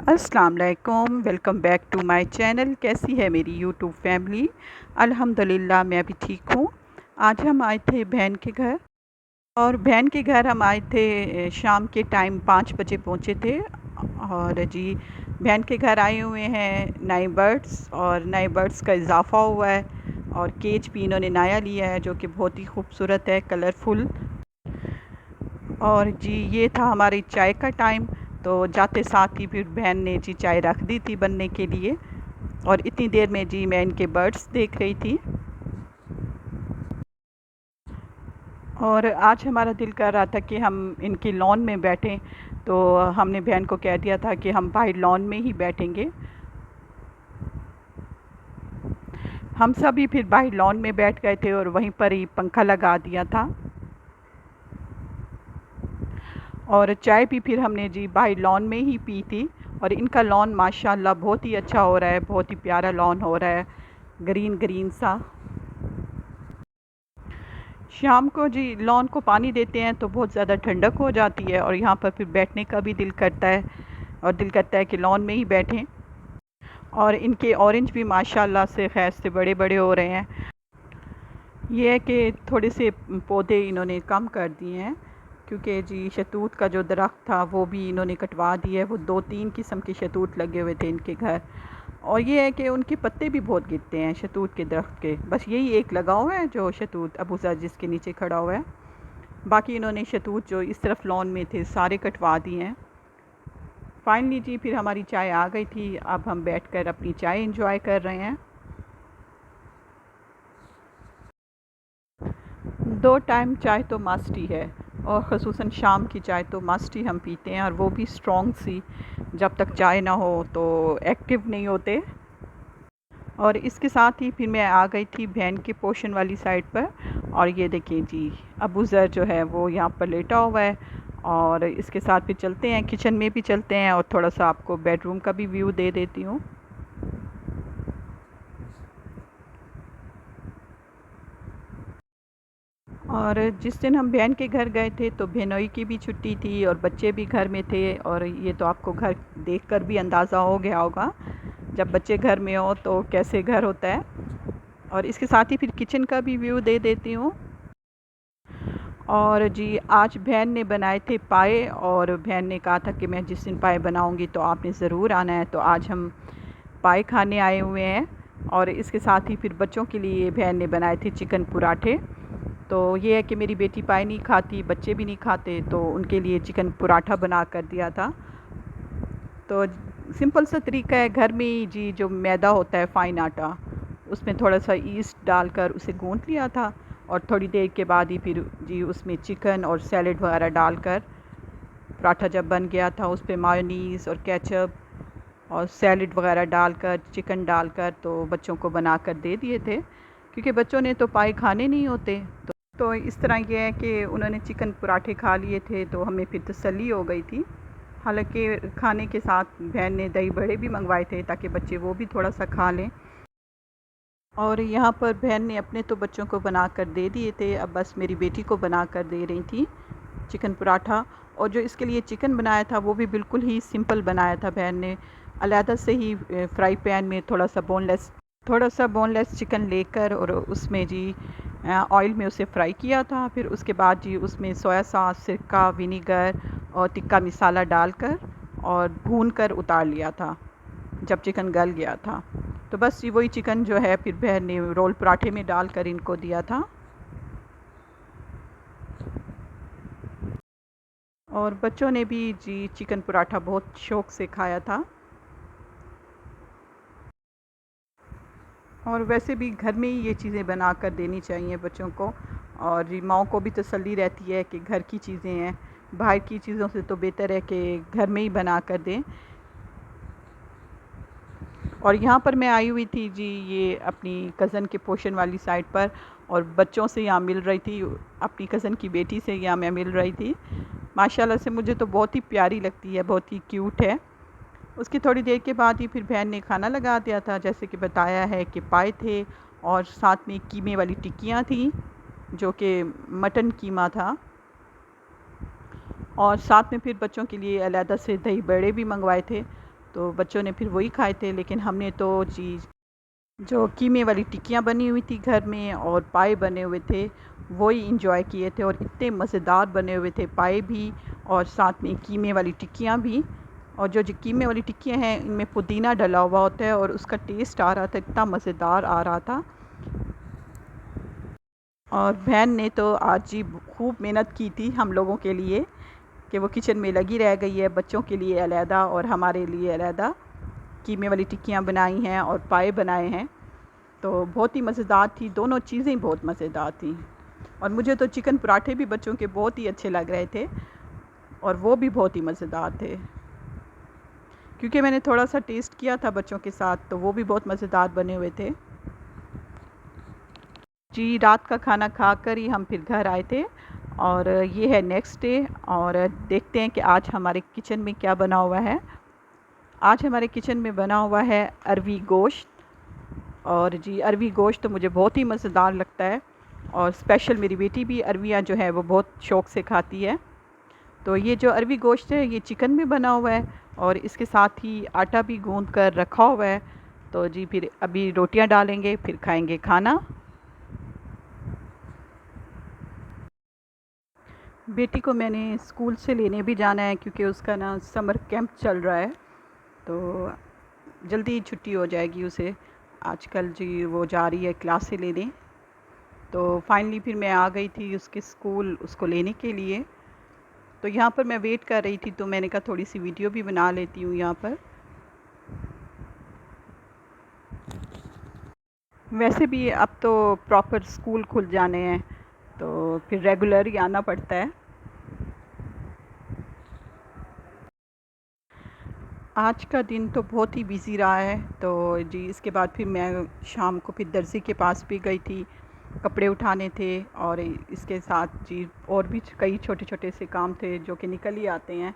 अस्सलाम वालेकुम, welcome back to my channel. कैसी है मेरी यूट्यूब फैमिली? अल्हम्दुलिल्लाह मैं भी ठीक हूँ। आज हम आए थे बहन के घर, और बहन के घर हम आए थे शाम के टाइम 5 बजे पहुँचे थे। और जी, बहन के घर आए हुए हैं नए बर्ड्स, और नए बर्ड्स का इजाफ़ा हुआ है, और केज भी इन्होंने नया लिया है जो कि बहुत ही खूबसूरत है, कलरफुल। और जी, ये था हमारी चाय का टाइम। तो जाते साथ ही फिर बहन ने जी चाय रख दी थी बनने के लिए, और इतनी देर में जी मैं इनके बर्ड्स देख रही थी। और आज हमारा दिल कर रहा था कि हम इनकी लॉन में बैठें, तो हमने बहन को कह दिया था कि हम बाहर लॉन में ही बैठेंगे। हम सभी फिर बाहर लॉन में बैठ गए थे और वहीं पर ही पंखा लगा दिया था, और चाय भी फिर हमने जी बाहर लॉन में ही पी थी। और इनका लॉन माशाल्लाह बहुत ही अच्छा हो रहा है, बहुत ही प्यारा लॉन हो रहा है, ग्रीन ग्रीन सा। शाम को जी लॉन को पानी देते हैं तो बहुत ज़्यादा ठंडक हो जाती है, और यहाँ पर फिर बैठने का भी दिल करता है, और दिल करता है कि लॉन में ही बैठें। और इनके ऑरेंज भी माशाल्लाह से खैर से बड़े बड़े हो रहे हैं। ये है कि थोड़े से पौधे इन्होंने कम कर दिए हैं, क्योंकि जी शतूत का जो दरख्त था वो भी इन्होंने कटवा दिया है। वो 2-3 किस्म के शतूत लगे हुए थे इनके घर, और ये है कि उनके पत्ते भी बहुत गिरते हैं शतूत के दरख्त के। बस यही एक लगा हुआ है जो शतूत अबूज़र जिसके नीचे खड़ा हुआ है। बाकी इन्होंने शतूत जो इस तरफ लॉन में थे सारे कटवा दिए हैं। फाइनली जी फिर हमारी चाय आ गई थी। अब हम बैठकर अपनी चाय इंजॉय कर रहे हैं। 2 टाइम चाय तो मस्ट ही है, और ख़ुसूसन शाम की चाय तो मस्ट ही हम पीते हैं, और वो भी स्ट्रॉन्ग सी। जब तक चाय ना हो तो एक्टिव नहीं होते। और इसके साथ ही फिर मैं आ गई थी बहन के पोर्शन वाली साइड पर, और ये देखिए जी अबूज़र जो है वो यहाँ पर लेटा हुआ है। और इसके साथ फिर चलते हैं, किचन में भी चलते हैं, और थोड़ा सा आपको बेडरूम का भी व्यू दे देती हूँ। और जिस दिन हम बहन के घर गए थे तो बहनोई की भी छुट्टी थी, और बच्चे भी घर में थे। और ये तो आपको घर देखकर भी अंदाज़ा हो गया होगा, जब बच्चे घर में हो तो कैसे घर होता है। और इसके साथ ही फिर किचन का भी व्यू दे देती हूँ। और जी आज बहन ने बनाए थे पाए, और बहन ने कहा था कि मैं जिस दिन पाए बनाऊँगी तो आपने ज़रूर आना है। तो आज हम पाए खाने आए हुए हैं। और इसके साथ ही फिर बच्चों के लिए बहन ने बनाए थे चिकन पराठे। तो ये है कि मेरी बेटी पाए नहीं खाती, बच्चे भी नहीं खाते, तो उनके लिए चिकन पराठा बना कर दिया था। तो सिंपल सा तरीका है, घर में ही जी जो मैदा होता है फ़ाइन आटा, उसमें थोड़ा सा ईस्ट डालकर उसे गूँथ लिया था। और थोड़ी देर के बाद ही फिर जी उसमें चिकन और सैलेड वगैरह डालकर पराठा जब बन गया था, उस पे मायोनीज़ और केचप और सैलेड वगैरह डालकर, चिकन डालकर तो बच्चों को बना कर दे दिए थे, क्योंकि बच्चों ने तो पाए खाने नहीं होते। तो इस तरह ये है कि उन्होंने चिकन पराठे खा लिए थे, तो हमें फिर तसल्ली हो गई थी। हालांकि खाने के साथ बहन ने दही बड़े भी मंगवाए थे ताकि बच्चे वो भी थोड़ा सा खा लें। और यहाँ पर बहन ने अपने तो बच्चों को बना कर दे दिए थे, अब बस मेरी बेटी को बना कर दे रही थी चिकन पराठा। और जो इसके लिए चिकन बनाया था वो भी बिल्कुल ही सिंपल बनाया था बहन ने। अलहदा से ही फ्राई पैन में थोड़ा सा बोनलेस चिकन लेकर, और उसमें जी ऑयल में उसे फ्राई किया था। फिर उसके बाद जी उसमें सोया सॉस, सिरका, विनीगर और टिक्का मसाला डालकर और भून कर उतार लिया था जब चिकन गल गया था। तो बस ये वही चिकन जो है फिर बहन ने रोल पराठे में डालकर इनको दिया था। और बच्चों ने भी जी चिकन पराठा बहुत शौक़ से खाया था। और वैसे भी घर में ही ये चीज़ें बना कर देनी चाहिए बच्चों को, और माँओं को भी तसल्ली रहती है कि घर की चीज़ें हैं। बाहर की चीज़ों से तो बेहतर है कि घर में ही बना कर दें। और यहाँ पर मैं आई हुई थी जी ये अपनी कज़न के पोर्शन वाली साइड पर, और बच्चों से यहाँ मिल रही थी, अपनी कज़न की बेटी से यहाँ मैं मिल रही थी। माशाल्लाह से मुझे तो बहुत ही प्यारी लगती है, बहुत ही क्यूट है। उसकी थोड़ी देर के बाद ही फिर बहन ने खाना लगा दिया था, जैसे कि बताया है कि पाए थे, और साथ में कीमे वाली टिक्कियाँ थी जो कि मटन कीमा था। और साथ में फिर बच्चों के लिए अलहदा से दही बड़े भी मंगवाए थे। तो बच्चों ने फिर वही खाए थे। लेकिन हमने तो जी जो कीमे वाली टिक्कियाँ बनी हुई थी घर में और पाए बने हुए थे, वही इंजॉय किए थे। और इतने मज़ेदार बने हुए थे पाए भी और साथ में कीमे वाली टिक्कियाँ भी। और जो कीमे वाली टिक्कियाँ हैं इनमें पुदीना डला हुआ होता है और उसका टेस्ट आ रहा था, इतना मज़ेदार आ रहा था। और बहन ने तो आज जी खूब मेहनत की थी हम लोगों के लिए कि वो किचन में लगी रह गई है, बच्चों के लिए अलहदा और हमारे लिए अलहदा कीमे वाली टिक्कियाँ बनाई हैं और पाए बनाए हैं। तो बहुत ही मज़ेदार थी, दोनों चीज़ें बहुत मज़ेदार थी। और मुझे तो चिकन पराठे भी बच्चों के बहुत ही अच्छे लग रहे थे और वो भी बहुत ही मज़ेदार थे, क्योंकि मैंने थोड़ा सा टेस्ट किया था बच्चों के साथ, तो वो भी बहुत मज़ेदार बने हुए थे। जी रात का खाना खाकर ही हम फिर घर आए थे और ये है नेक्स्ट डे। और देखते हैं कि आज हमारे किचन में क्या बना हुआ है। आज हमारे किचन में बना हुआ है अरवी गोश्त। और जी अरवी गोश्त तो मुझे बहुत ही मज़ेदार लगता है और स्पेशल मेरी बेटी भी अरवियाँ जो है वो बहुत शौक़ से खाती है। तो ये जो अरवी गोश्त है ये चिकन में बना हुआ है और इसके साथ ही आटा भी गूँध कर रखा हुआ है। तो जी फिर अभी रोटियां डालेंगे, फिर खाएंगे खाना। बेटी को मैंने स्कूल से लेने भी जाना है क्योंकि उसका ना समर कैंप चल रहा है, तो जल्दी ही छुट्टी हो जाएगी उसे। आजकल जी वो जा रही है क्लास से लेने। तो फाइनली फिर मैं आ गई थी उसके स्कूल उसको लेने के लिए। तो यहाँ पर मैं वेट कर रही थी, तो मैंने कहा थोड़ी सी वीडियो भी बना लेती हूँ यहाँ पर। वैसे भी अब तो प्रॉपर स्कूल खुल जाने हैं, तो फिर रेगुलर ही आना पड़ता है। आज का दिन तो बहुत ही बिज़ी रहा है। तो जी इसके बाद फिर मैं शाम को फिर दर्जी के पास भी गई थी, कपड़े उठाने थे। और इसके साथ जी और भी कई छोटे छोटे से काम थे जो कि निकल ही आते हैं।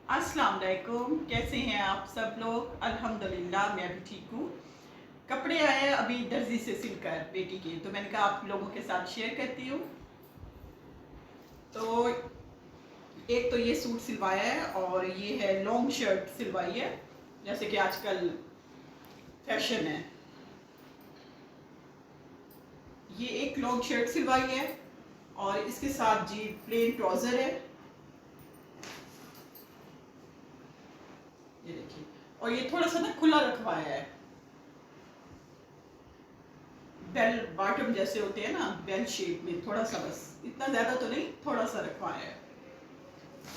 अस्सलाम वालेकुम, कैसे हैं आप सब लोग? अल्हम्दुलिल्लाह मैं भी ठीक हूँ। कपड़े आए हैं अभी दर्जी से सिलकर बेटी के, तो मैंने कहा आप लोगों के साथ शेयर करती हूँ। तो एक तो ये सूट सिलवाया है और ये है लॉन्ग शर्ट सिलवाई है, जैसे कि आजकल फैशन है। ये एक लॉन्ग शर्ट सिलवाई है और इसके साथ जी प्लेन ट्राउजर है, ये देखिए। और ये थोड़ा सा ना खुला रखवाया है, बेल बॉटम जैसे होते हैं ना, बेल शेप में थोड़ा सा, बस इतना ज्यादा तो नहीं, थोड़ा सा रखवाया है।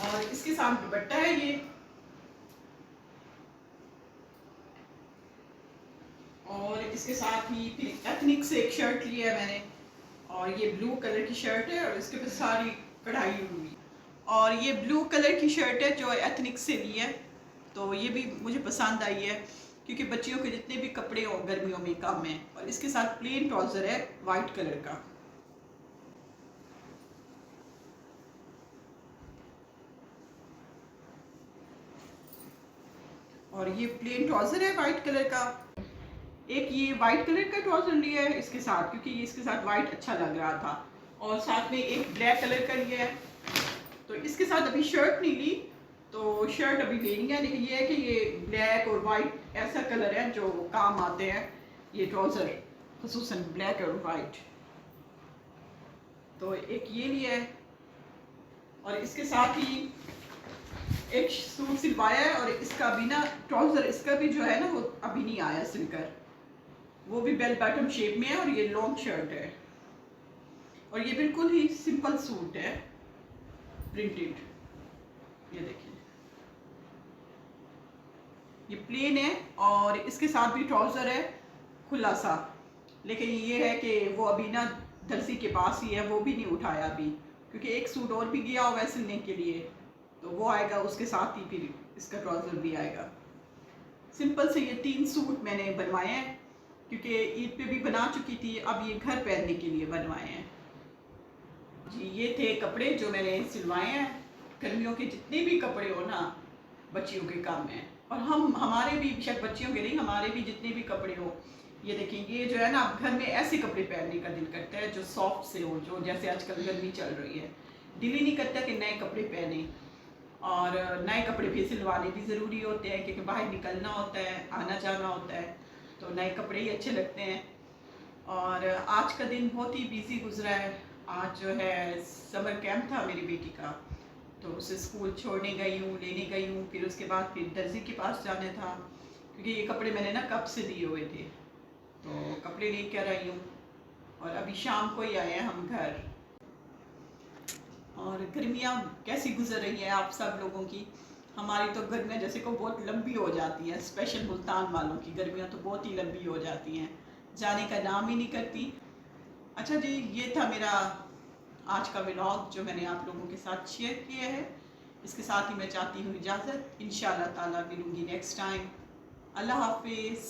और इसके साथ दुपट्टा है ये, और इसके साथ ही फिर एथनिक से एक शर्ट लिया है मैंने, और ये ब्लू कलर की शर्ट है और इसके ऊपर सारी कढ़ाई हुई। और ये ब्लू कलर की शर्ट है जो एथनिक से ली है, तो ये भी मुझे पसंद आई है क्योंकि बच्चियों के जितने भी कपड़े हो गर्मियों में कम है। और इसके साथ प्लेन ट्राउजर है वाइट कलर का। और ये प्लेन ट्राउजर है वाइट कलर का। एक ये वाइट कलर का ट्राउजर लिया है इसके साथ क्योंकि ये इसके साथ वाइट अच्छा लग रहा था। और साथ में एक ब्लैक कलर का लिया है। तो इसके साथ अभी शर्ट नहीं ली, तो शर्ट अभी लेनी है। लेकिन ये है कि ये ब्लैक और वाइट ऐसा कलर है जो काम आते हैं ये ट्राउज़र, खुसूसन ब्लैक और वाइट। तो एक ये लिया है और इसके साथ ही एक सूट सिलवाया है। और इसका भी ना ट्राउज़र इसका भी जो है ना वो अभी नहीं आया सिलकर, वो भी बेल बॉटम शेप में है और ये लॉन्ग शर्ट है। और ये बिल्कुल ही सिंपल सूट है प्रिंटेड, ये देखिए ये प्लेन है और इसके साथ भी ट्राउज़र है खुला सा। लेकिन ये है कि वो अभी ना दर्जी के पास ही है, वो भी नहीं उठाया अभी, क्योंकि एक सूट और भी गया हुआ है सिलने के लिए, तो वो आएगा उसके साथ ही फिर इसका ट्राउज़र भी आएगा। सिंपल से ये 3 सूट मैंने बनवाए हैं क्योंकि ईद पे भी बना चुकी थी, अब ये घर पहनने के लिए बनवाए हैं। जी ये थे कपड़े जो मैंने सिलवाए हैं। गर्मियों के जितने भी कपड़े हो ना बच्चियों के काम में, और हम हमारे भी शायद बच्चियों के नहीं, हमारे भी जितने भी कपड़े हो, ये देखिए ये जो है ना घर में ऐसे कपड़े पहनने का दिल करता है जो सॉफ्ट से हो, जो जैसे आजकल गर्मी चल रही है। दिल ही नहीं करता कि नए कपड़े पहने, और नए कपड़े भी सिलवाने भी ज़रूरी होते हैं क्योंकि बाहर निकलना होता है, आना जाना होता है, तो नए कपड़े ही अच्छे लगते हैं। और आज का दिन बहुत ही बिज़ी गुजरा है। आज जो है समर कैंप था मेरी बेटी का, तो उसे स्कूल छोड़ने गई हूँ, लेने गई हूँ, फिर उसके बाद फिर दर्जी के पास जाने था क्योंकि ये कपड़े मैंने ना कब से दिए हुए थे, तो कपड़े लेकर आई हूँ और अभी शाम को ही आए हैं हम घर। और गर्मियाँ कैसी गुजर रही हैं आप सब लोगों की? हमारी तो गर्मियाँ जैसे को बहुत लंबी हो जाती हैं, स्पेशल मुल्तान वालों की गर्मियाँ तो बहुत ही लंबी हो जाती हैं, जाने का नाम ही नहीं करती। अच्छा जी, ये था मेरा आज का व्लॉग जो मैंने आप लोगों के साथ शेयर किया है। इसके साथ ही मैं चाहती हूँ इजाज़त, इंशाअल्लाह ताला मिलूँगी नेक्स्ट टाइम। अल्लाह हाफिज़।